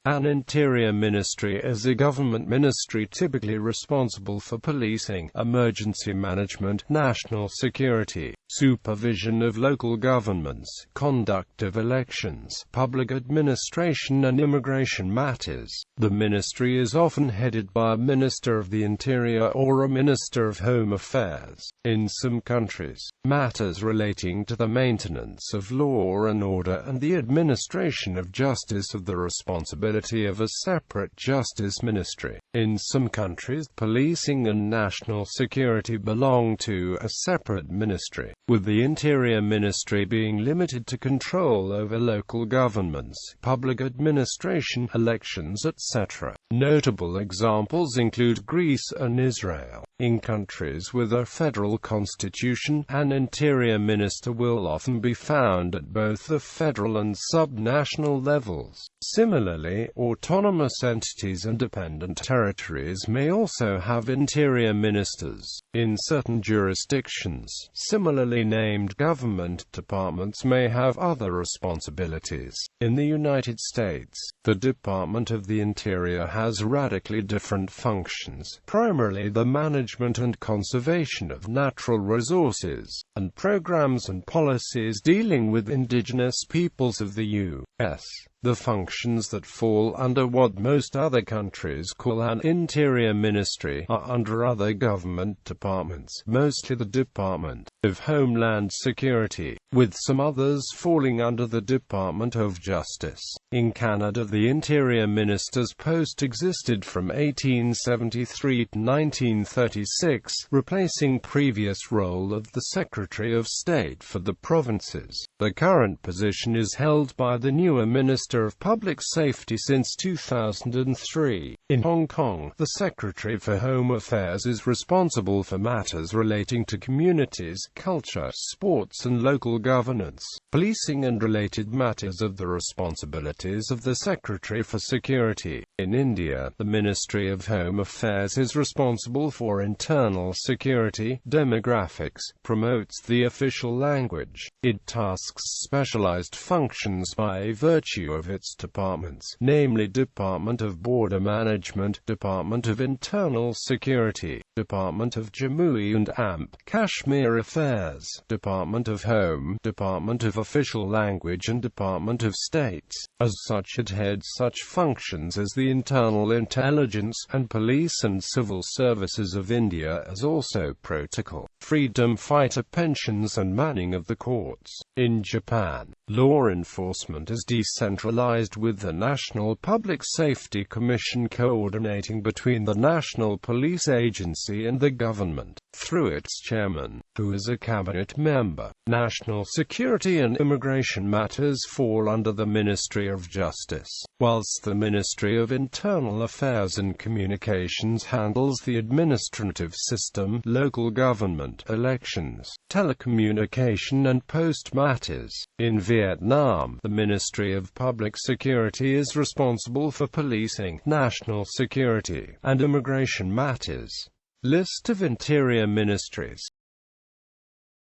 An interior ministry is a government ministry typically responsible for policing, emergency management, national security, supervision of local governments, conduct of elections, public administration and immigration matters. The ministry is often headed by a Minister of the Interior or a Minister of Home Affairs. In some countries, matters relating to the maintenance of law and order and the administration of justice have the responsibility of a separate justice ministry. In some countries, policing and national security belong to a separate ministry, with the Interior Ministry being limited to control over local governments, public administration, elections, etc. Notable examples include Greece and Israel. In countries with a federal constitution, an interior minister will often be found at both the federal and sub-national levels. Similarly, autonomous entities and dependent territories may also have interior ministers. In certain jurisdictions, similarly named government departments may have other responsibilities. In the United States, the Department of the Interior has radically different functions, primarily the management and conservation of natural resources, and programs and policies dealing with indigenous peoples of the U.S. The functions that fall under what most other countries call an interior ministry are under other government departments, mostly the Department of Homeland Security, with some others falling under the Department of Justice. In Canada, the Interior Minister's post existed from 1873 to 1936, replacing previous role of the Secretary of State for the provinces. The current position is held by the newer Minister of Public Safety since 2003. In Hong Kong, the Secretary for Home Affairs is responsible for matters relating to communities, culture, sports and local governance. Policing and related matters are the responsibilities of the Secretary for Security. In India, the Ministry of Home Affairs is responsible for internal security, demographics, promotes the official language. It tasks specialized functions by virtue of its departments, namely Department of Border Management, Department of Internal Security, Department of Jammu and Kashmir Affairs, Department of Home, Department of Official Language and Department of State. As such, it heads such functions as the Internal Intelligence and Police and Civil Services of India, as also protocol, freedom fighter pensions and manning of the courts. In Japan, law enforcement is decentralized, with the National Public Safety Commission coordinating between the National Police Agency and the government, through its chairman, who is a cabinet member. National security and immigration matters fall under the Ministry of Justice, whilst the Ministry of Internal Affairs and Communications handles the administrative system, local government, elections, telecommunication and post matters. In Vietnam, the Ministry of Public Security is responsible for policing, national security, and immigration matters. List of interior ministries.